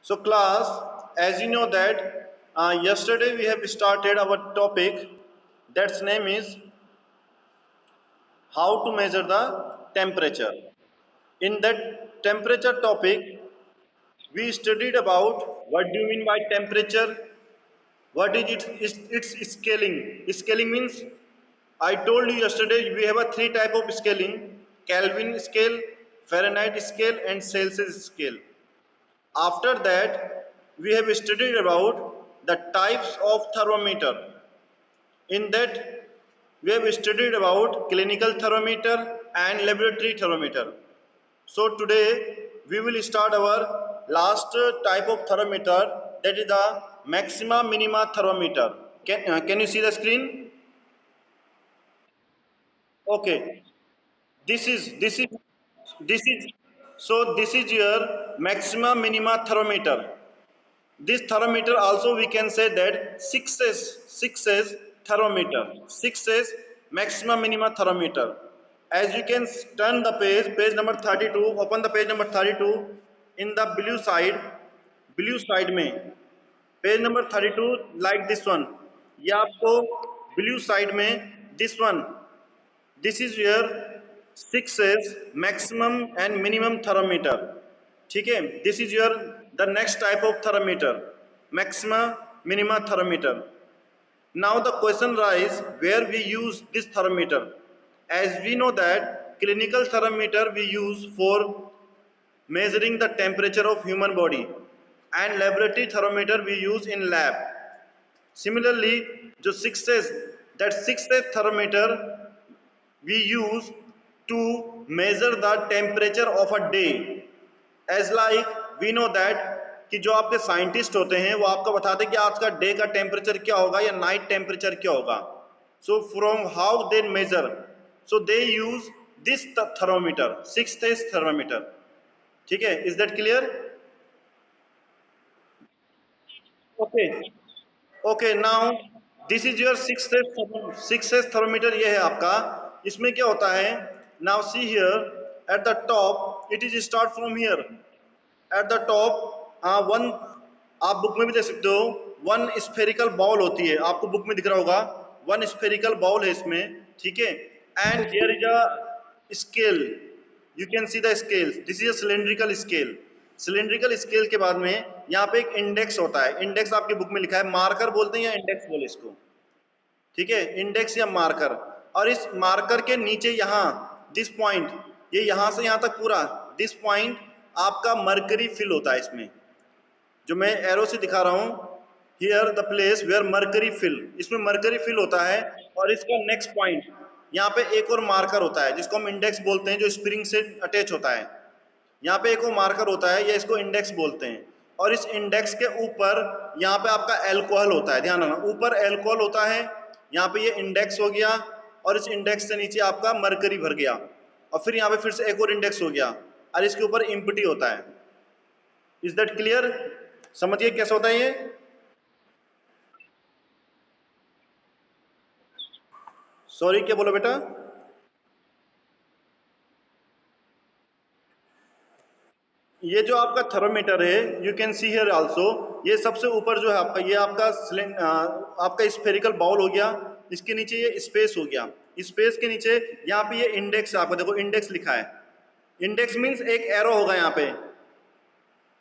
So class, as you know that yesterday we have started our topic that's name is how to measure the temperature. In that temperature topic, we studied about what do you mean by temperature, what is its scaling. Scaling means I told you yesterday we have a three type of scaling: Kelvin scale, Fahrenheit scale, and Celsius scale. After that, we have studied about the types of thermometer. In that, we have studied about clinical thermometer and laboratory thermometer. So today, we will start our last type of thermometer, that is the maxima minima thermometer. Can you see the screen? Okay. This is your maxima minima thermometer. This thermometer also we can say that 6S thermometer, 6S maximum minima thermometer. As you can turn the page number 32, open the page number 32 in the blue side में page number 32 like this one. ये आपको blue side में this one, this is your 6S maximum and minimum thermometer. ठीक है, this is your the next type of thermometer, maxima minima thermometer. Now the question rise where we use this thermometer. As we know that clinical thermometer we use for measuring the temperature of human body, and laboratory thermometer we use in lab. Similarly, जो 6S, that 6S thermometer we use to measure the temperature of a day. As like we know that कि जो आपके scientist होते हैं वो आपको बताते हैं कि आज का डे का टेम्परेचर क्या होगा या नाइट टेम्परेचर क्या होगा. So from how they measure, so they use this thermometer, 6S thermometer. ठीक है, is that clear? Okay. Okay, now this is your 6S thermometer. ये है आपका. इसमें क्या होता है? Now see here at the top, it is start from here at the top. One, आप बुक में भी देख सकते हो, वन स्फेरिकल बॉल होती है, आपको बुक में दिख रहा होगा. वन स्फेरिकल बॉल है इसमें. ठीक है, and here is a scale. You can see the scale. This is a cylindrical scale. Cylindrical scale के बाद में यहाँ पे एक इंडेक्स होता है. इंडेक्स आपकी बुक में लिखा है, मार्कर बोलते हैं या इंडेक्स बोले इसको. ठीक है, इंडेक्स या मार्कर. और इस मार्कर के नीचे यहाँ दिस पॉइंट, ये यहाँ से यहाँ तक पूरा दिस पॉइंट आपका मरकरी फिल होता है. इसमें जो मैं एरो से दिखा रहा हूँ, here the place where mercury fill, इसमें मरकरी फिल होता है. और इसका नेक्स्ट पॉइंट यहाँ पे एक और मार्कर होता है जिसको हम इंडेक्स बोलते हैं, जो स्प्रिंग से अटैच होता है. यहाँ पे एक और मार्कर होता है, या इसको इंडेक्स बोलते हैं. और इस इंडेक्स के ऊपर यहाँ पे आपका एल्कोहल होता है. ध्यान रखना, ऊपर एल्कोहल होता है. यहाँ पे ये इंडेक्स हो गया, और इस इंडेक्स से नीचे आपका मरकरी भर गया, और फिर यहाँ पे फिर से एक और इंडेक्स हो गया, और इसके ऊपर इम्पिटी होता है. Is that clear? समझिए कैसे होता है ये. सॉरी, क्या बोलो बेटा? ये जो आपका थर्मोमीटर है, you can see here also, ये सबसे ऊपर जो है आपका, ये आपका आपका स्फेरिकल बाउल हो गया. इसके नीचे ये स्पेस हो गया. स्पेस के नीचे यहाँ पे ये इंडेक्स, आपको देखो इंडेक्स लिखा है. इंडेक्स मीन्स एक एरो होगा यहाँ पे.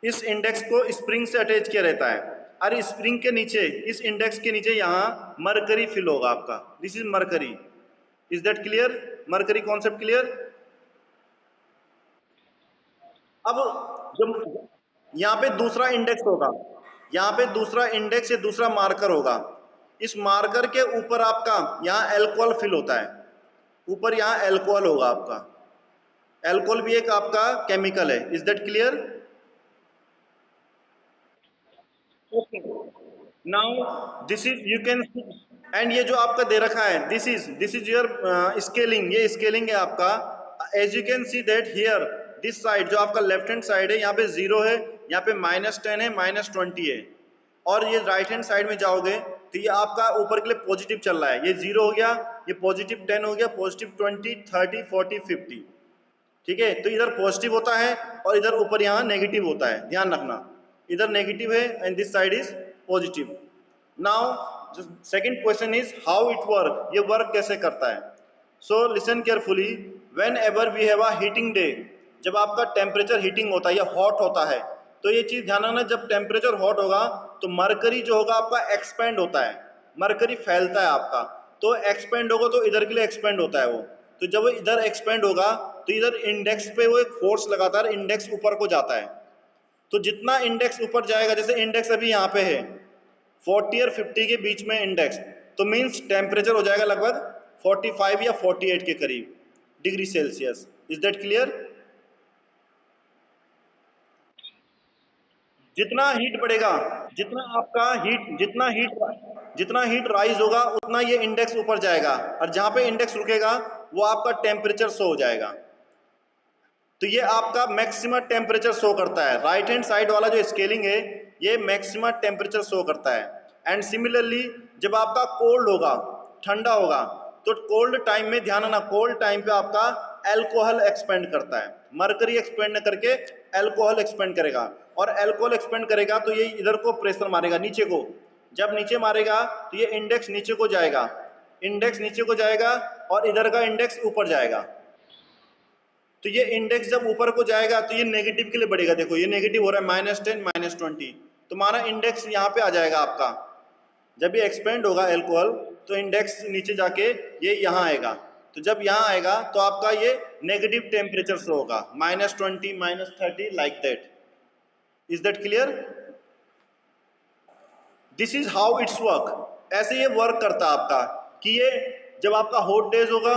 इस इंडेक्स को स्प्रिंग से अटैच किया रहता है, और स्प्रिंग के नीचे, इस इंडेक्स के नीचे यहाँ मरकरी फिल होगा आपका. This is mercury. Is that clear? Mercury concept clear? अब जब यहाँ पे दूसरा इंडेक्स होगा, यहाँ पे दूसरा इंडेक्स या दूसरा मार्कर होगा. इस मार्कर के ऊपर आपका यहाँ एल्कोहल फिल होता है. ऊपर यहाँ एल्कोहल होगा आपका. एल्कोहल भी एक आपका केमिकल है. Is that clear? Okay. Now this is, you can, and ये जो आपका दे रखा है, दिस इज योर स्केलिंग. ये स्केलिंग है आपका. As you can see that here this side, जो आपका लेफ्ट हैंड साइड है, यहाँ पे 0 है, यहाँ पे -10 है, -20 है. और ये राइट हैंड साइड में जाओगे तो ये आपका ऊपर के लिए पॉजिटिव चल रहा है. ये 0 हो गया, ये +10 हो गया, +20, 30, 40, 50. ठीक है, तो इधर पॉजिटिव होता है और इधर ऊपर यहाँ नेगेटिव होता है. ध्यान रखना, इधर नेगेटिव है and this side is positive. Now second question is how it work, ये वर्क कैसे करता है। So listen carefully, whenever we have a heating day, जब आपका टेम्परेचर हीटिंग होता है या हॉट होता है, तो ये चीज ध्यान रखना, जब टेम्परेचर हॉट होगा तो मरकरी जो होगा आपका एक्सपेंड होता है, मरकरी फैलता है आपका, तो एक्सपेंड होगा तो इधर के लिए एक्सपेंड होता है वो, तो जब वो इधर एक्सपेंड होगा तो इधर इंडेक्स पे वो एक फोर्स लगाता है, इंडेक्स ऊपर को जाता है, तो जितना इंडेक्स ऊपर जाएगा, जैसे इंडेक्स अभी यहाँ पे है 40 और 50 के बीच में इंडेक्स, तो मीन्स टेम्परेचर हो जाएगा लगभग 45 या 48 के करीब degree Celsius. Is that clear? जितना हीट बढ़ेगा, जितना आपका हीट जितना हीट राइज होगा उतना ये इंडेक्स ऊपर जाएगा, और जहां पे इंडेक्स रुकेगा वो आपका टेम्परेचर शो हो जाएगा। तो ये आपका मैक्सिमम टेम्परेचर शो करता है, राइट हैंड साइड वाला जो स्केलिंग है ये मैक्सिमम टेम्परेचर शो करता है। एंड सिमिलरली जब आपका कोल्ड होगा, ठंडा होगा, तो कोल्ड टाइम में ध्यान रखना, कोल्ड टाइम पे आपका एल्कोहल एक्सपेंड करता है, मरकरी एक्सपेंड न करके एल्कोहल एक्सपेंड करेगा, और एल्कोहल एक्सपेंड करेगा तो ये इधर को प्रेशर मारेगा नीचे को, जब नीचे मारेगा तो ये इंडेक्स नीचे को जाएगा, इंडेक्स नीचे को जाएगा और इधर का इंडेक्स ऊपर जाएगा। तो ये इंडेक्स जब ऊपर को जाएगा तो ये नेगेटिव के लिए बढ़ेगा, देखो ये नेगेटिव हो रहा है, -10 -20, तो हमारा इंडेक्स यहाँ पे आ जाएगा आपका, जब ये एक्सपेंड होगा एल्कोहल तो इंडेक्स नीचे जाके ये यहाँ आएगा, तो जब यहाँ आएगा तो आपका ये नेगेटिव टेम्परेचर शो होगा, -20 -30 like that. Is that clear? This is how it's work, ऐसे ये वर्क करता है आपका, कि ये जब आपका हॉट डेज होगा,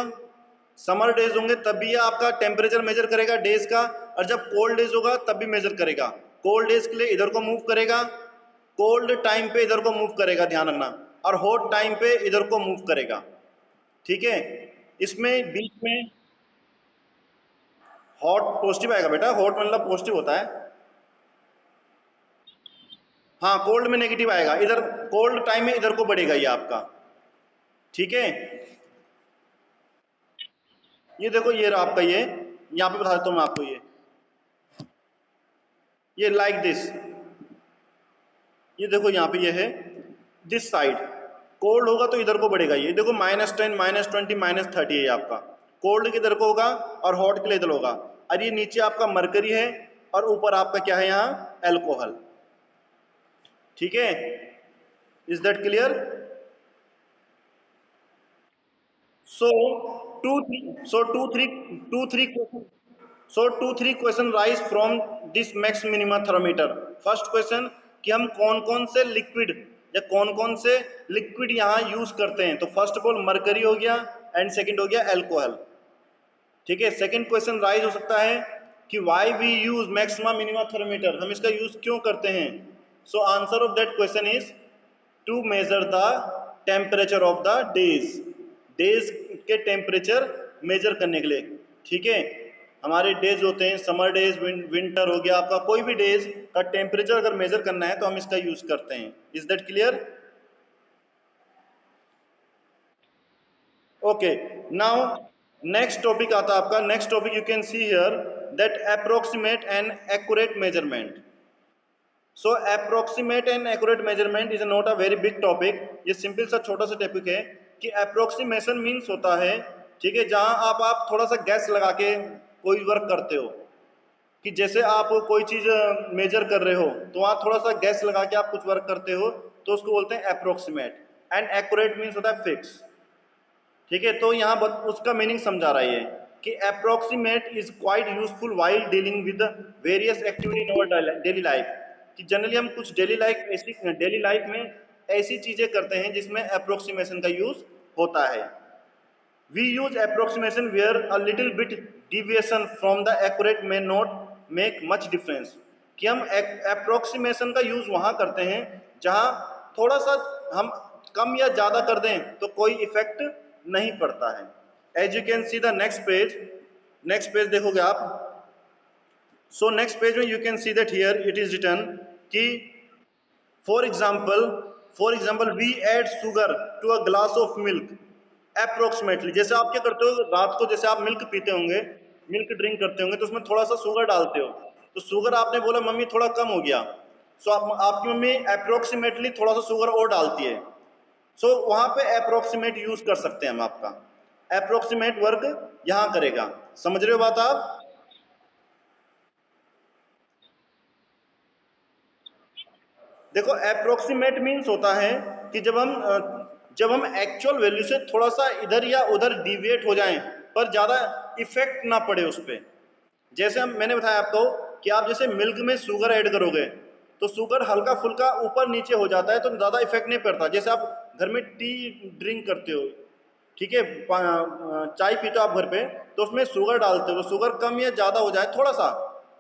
समर डेज होंगे तब भी ये आपका टेम्परेचर मेजर करेगा डेज का, और जब कोल्ड डेज होगा तब भी मेजर करेगा, कोल्ड डेज के लिए इधर को मूव करेगा, कोल्ड टाइम पे इधर को मूव करेगा ध्यान रखना, और हॉट टाइम पे इधर को मूव करेगा, ठीक है। इसमें बीच में हॉट पॉजिटिव आएगा बेटा, हॉट मतलब पॉजिटिव होता है, हाँ कोल्ड में नेगेटिव आएगा, इधर कोल्ड टाइम में इधर को बढ़ेगा ये आपका, ठीक है। ये देखो ये रहा आपका, ये यहाँ पे बता देता हूँ मैं आपको, ये लाइक दिस, ये देखो यहाँ पे ये है दिस साइड, कोल्ड होगा तो इधर को बढ़ेगा, ये देखो -10 -20 -30 है आपका, कोल्ड किधर को होगा और हॉट के लिए इधर होगा, और ये नीचे आपका मरकरी है और ऊपर आपका क्या है यहाँ एल्कोहल, ठीक है। Is that clear? So two three so two three question rise from this max minima thermometer. First question कि हम कौन कौन से लिक्विड या कौन कौन से लिक्विड यहाँ यूज करते हैं, तो फर्स्ट ऑफ ऑल मरकरी हो गया एंड सेकंड हो गया एल्कोहल, ठीक है। सेकंड क्वेश्चन राइज हो सकता है कि why we use maxima minima thermometer, हम इसका यूज क्यों करते हैं। So answer of that question is to measure the temperature of the days, days के टेम्परेचर मेजर करने के लिए, ठीक है। हमारे डेज होते हैं समर डेज, विंटर हो गया आपका, कोई भी डेज का टेम्परेचर अगर मेजर करना है तो हम इसका यूज करते हैं। Is that clear? Okay, now next topic आता है आपका, next topic you can see here that approximate and accurate measurement. So approximate and accurate measurement is not a very big topic, ये सिंपल सा छोटा सा topic है कि approximation means होता है, ठीक है, जहां आप थोड़ा सा गैस लगा के कोई वर्क करते हो, कि जैसे आप कोई चीज मेजर कर रहे हो तो वहां थोड़ा सा गैस लगा के आप कुछ वर्क करते हो, तो उसको बोलते हैं अप्रोक्सीमेट, एंड एक्यूरेट मीन्स होता है फिक्स, ठीक है। तो यहाँ उसका मीनिंग समझा रहा है कि approximate is quite useful while dealing with various activity in our daily life, कि जनरली हम कुछ डेली लाइफ में ऐसी चीजें करते हैं जिसमें अप्रोक्सीमेशन का यूज होता है। We use approximation where a little bit deviation from the accurate may not make much difference, कि हम अप्रोक्सीमेशन का यूज वहां करते हैं जहां थोड़ा सा हम कम या ज्यादा कर दें तो कोई इफेक्ट नहीं पड़ता है। As you can see the next page देखोगे आप, सो नेक्स्ट पेज में you can see that here it is written कि for example we add sugar to a glass of milk approximately, जैसे आप क्या करते हो रात को, जैसे आप मिल्क पीते होंगे, मिल्क ड्रिंक करते होंगे, तो उसमें थोड़ा सा शुगर डालते हो, तो शुगर आपने बोला मम्मी थोड़ा कम हो गया, सो आपकी मम्मी अप्रोक्सीमेटली थोड़ा सा शुगर और डालती है, सो वहां पे अप्रोक्सीमेट यूज कर सकते हैं हम। आपका अप्रोक्सीमेट वर्क यहां करेगा। समझ रहे हो बात आप? देखो अप्रोक्सीमेट मीन्स होता है कि जब हम एक्चुअल वैल्यू से थोड़ा सा इधर या उधर डिविएट हो जाएं, पर ज्यादा इफेक्ट ना पड़े उस पर। जैसे मैंने बताया आपको कि आप जैसे मिल्क में शुगर ऐड करोगे तो शुगर हल्का फुल्का ऊपर नीचे हो जाता है, तो ज़्यादा इफेक्ट नहीं पड़ता। जैसे आप घर में टी ड्रिंक करते हो, ठीक है, चाय पीते हो आप घर पे, तो उसमें शुगर डालते हो, तो शुगर कम या ज़्यादा हो जाए थोड़ा सा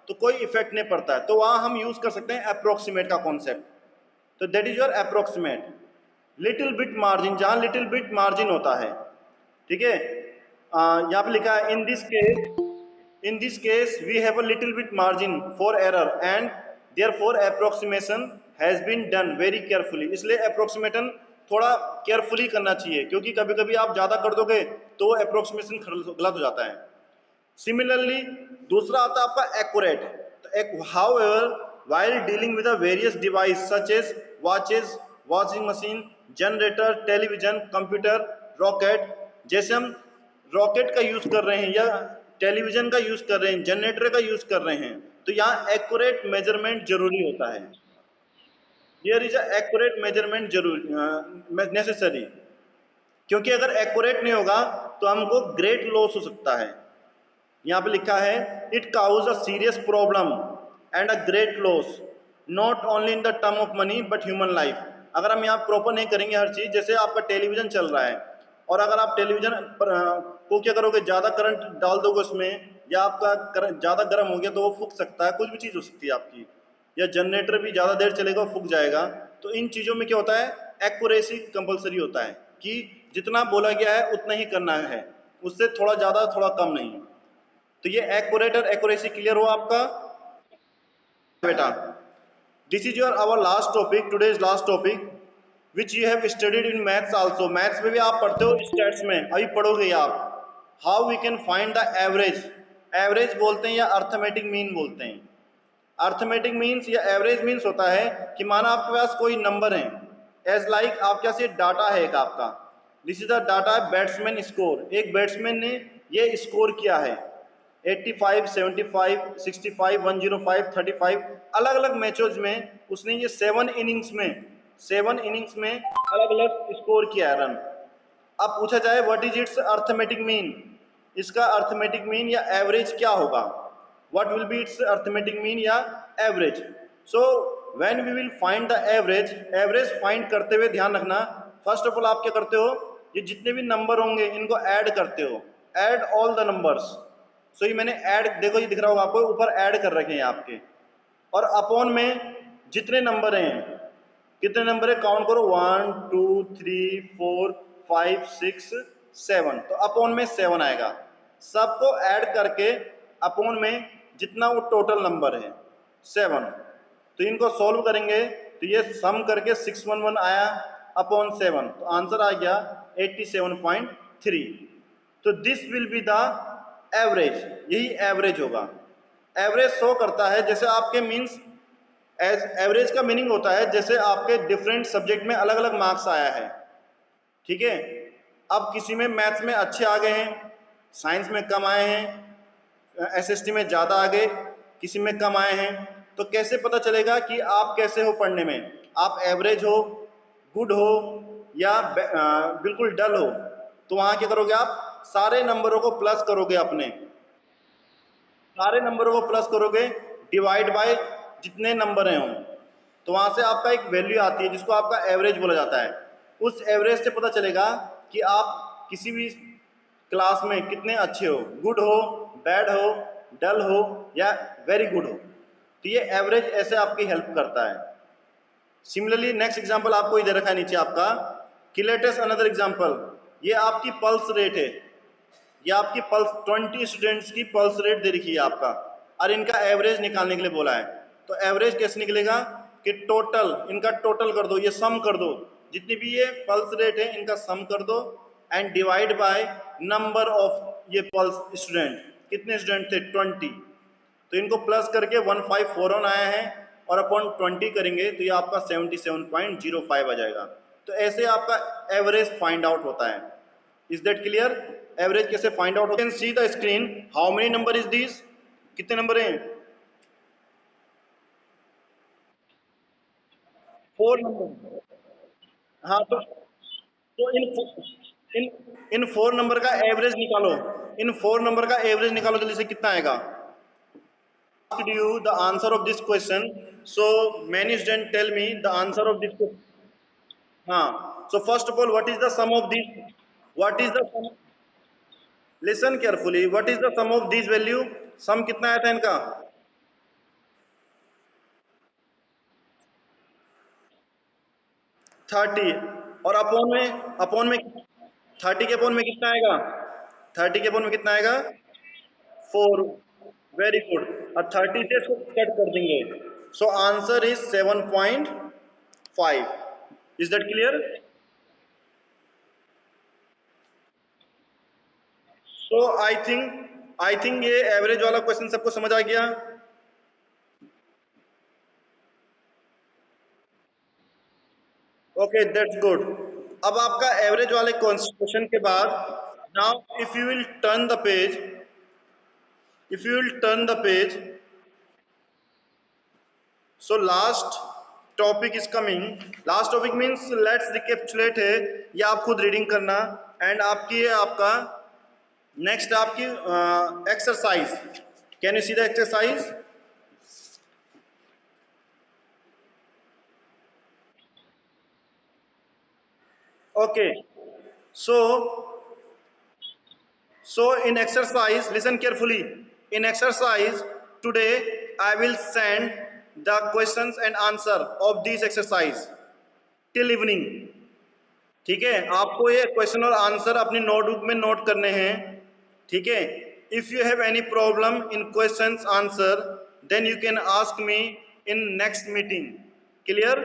तो कोई इफेक्ट नहीं पड़ता है। तो वहाँ हम यूज़ कर सकते हैं अप्रोक्सीमेट का कॉन्सेप्ट। तो that is your approximate. Little bit margin, जहाँ लिटिल बिट मार्जिन होता है, ठीक है, यहाँ पे लिखा है in this case we have a little bit margin for error and therefore approximation has been done very carefully। इसलिए approximation थोड़ा केयरफुली करना चाहिए, क्योंकि कभी कभी आप ज़्यादा कर दोगे तो वो अप्रोक्सीमेशन गलत हो जाता है। सिमिलरली दूसरा आता है आपका एक्यूरेट। तो however while dealing with various device such as watches, washing machine, generator, television, computer, rocket, जैसे हम रॉकेट का यूज कर रहे हैं या टेलीविजन का यूज कर रहे हैं, जनरेटर का यूज कर रहे हैं, तो यहाँ एक्यूरेट मेजरमेंट जरूरी होता है। हियर इज एक्यूरेट मेजरमेंट जरूरी, नेसेसरी। क्योंकि अगर एक्यूरेट नहीं होगा तो हमको ग्रेट लॉस हो सकता है। यहाँ पे लिखा है it cause a serious problem and a great loss not only in the term of money but human life. अगर हम यहाँ प्रॉपर नहीं करेंगे हर चीज, जैसे आपका टेलीविजन चल रहा है और अगर आप टेलीविजन को क्या करोगे, ज्यादा करंट डाल दोगे उसमें, या आपका करंट ज्यादा गर्म हो गया तो वो फूक सकता है, कुछ भी चीज हो सकती है आपकी, या जनरेटर भी ज्यादा देर चलेगा फूक जाएगा। तो इन चीजों में क्या होता है, एक्यूरेसी कंपलसरी होता है कि जितना बोला गया है उतना ही करना है, उससे थोड़ा ज्यादा थोड़ा कम नहीं। तो ये एक्यूरेट और एक्यूरेसी क्लियर हो आपका बेटा? This is your our last topic, today's last topic which you have studied in maths also. Maths में भी आप पढ़ते हो, स्टैट्स में अभी पढ़ोगे आप। How we can find the average. Average बोलते हैं या अर्थमेटिक मीन बोलते हैं। अर्थमेटिक मीन्स या एवरेज मीन्स होता है कि माना आपके पास कोई नंबर है, एज लाइक आपके पास ये डाटा है एक आपका, this is the data batsman score. एक बैट्समैन ने ये स्कोर किया है 85, 75, 65, 105, 35, अलग अलग मैचेस में उसने ये 7 इनिंग्स में अलग अलग स्कोर किया है रन। अब पूछा जाए what is its arithmetic mean, इसका अर्थमेटिक मीन या एवरेज क्या होगा, what will be its arithmetic mean या average. So when we will find the average, average find करते हुए ध्यान रखना, फर्स्ट ऑफ ऑल आप क्या करते हो, ये जितने भी नंबर होंगे इनको ऐड करते हो, ऐड ऑल द नंबर्स। सो ये मैंने ऐड, देखो ये दिख रहा होगा आपको, ऊपर ऐड कर रखे हैं आपके, और अपॉन में जितने नंबर हैं, कितने नंबर है काउंट करो, 1 2 3 4 5 6 7, तो अपॉन में 7 आएगा। सबको ऐड करके अपॉन में जितना वो टोटल नंबर है 7, तो इनको सॉल्व करेंगे तो ये सम करके 611 आया अपॉन 7, तो आंसर आ गया 87.3। तो this will be the average, यही एवरेज होगा। एवरेज शो करता है जैसे आपके मीन्स, एज एवरेज का मीनिंग होता है जैसे आपके डिफरेंट सब्जेक्ट में अलग अलग मार्क्स आया है, ठीक है। अब किसी में मैथ्स में अच्छे आ गए हैं, साइंस में कम आए हैं, एसएसटी में ज़्यादा आ गए, किसी में कम आए हैं, तो कैसे पता चलेगा कि आप कैसे हो पढ़ने में, आप एवरेज हो, गुड हो, या बिल्कुल डल हो। तो वहाँ क्या करोगे, आप सारे नंबरों को प्लस करोगे, अपने सारे नंबरों को प्लस करोगे, डिवाइड बाय जितने नंबर हैं उन, तो वहां से आपका एक वैल्यू आती है जिसको आपका एवरेज बोला जाता है। उस एवरेज से पता चलेगा कि आप किसी भी क्लास में कितने अच्छे हो, गुड हो, बैड हो, डल हो, या वेरी गुड हो। तो ये एवरेज ऐसे आपकी हेल्प करता है। सिमिलरली नेक्स्ट एग्जांपल आपको इधर रखा है नीचे आपका, कि लेटेस्ट अनदर एग्जांपल, ये आपकी पल्स रेट है, ये आपकी पल्स 20 स्टूडेंट्स की पल्स रेट दे रखी है आपका, और इनका एवरेज निकालने के लिए बोला है। तो एवरेज कैसे निकलेगा कि टोटल, इनका टोटल कर दो, ये सम कर दो, जितनी भी ये पल्स रेट है इनका सम कर दो, and divide by number of ये पल्स स्टूडेंट, कितने स्टूडेंट थे 20, तो इनको प्लस करके 1541 आया है, और अपॉन 20 करेंगे तो ये आपका 77.05 आ जाएगा। तो ऐसे आपका एवरेज फाइंड आउट होता है। Is that clear? एवरेज कैसे फाइंड आउट होता है? Can see the screen, how many number is this? कितने नंबर हैं? 4 नंबर। हाँ, तो इन इन 4 नंबर का एवरेज निकालो। इन 4 नंबर का एवरेज निकालो जल्दी से, कितना आएगा? Asked you the answer of this question. So many students tell me the answer of this question. So first of all, what is the sum of these? What is the sum? Listen carefully. What is the sum of these value? Sum कितना आया था इनका? 30। और upon में 30 के upon में कितना आएगा? 30 के अपॉन में कितना आएगा? 4। Very good. और 30 से इसको कट कर देंगे। So answer is 7.5। Is that clear? So I think ये एवरेज वाला क्वेश्चन सबको समझ आ गया। Okay, that's good. अब आपका एवरेज वाले क्वेश्चन के बाद, now if you will turn the page, if you will turn the page, so last topic is coming. Last topic means let's recapitulate है, ये आप खुद रीडिंग करना। एंड आपकी ये आपका नेक्स्ट आपकी exercise. Can you see the exercise? Okay, so in exercise, listen carefully. In exercise today, I will send the questions and answer of this exercise till evening. ठीक है, आपको ये क्वेश्चन और आंसर अपनी नोटबुक में note करने हैं। ठीक है, if you have any problem in questions answer, then you can ask me in next meeting. Clear?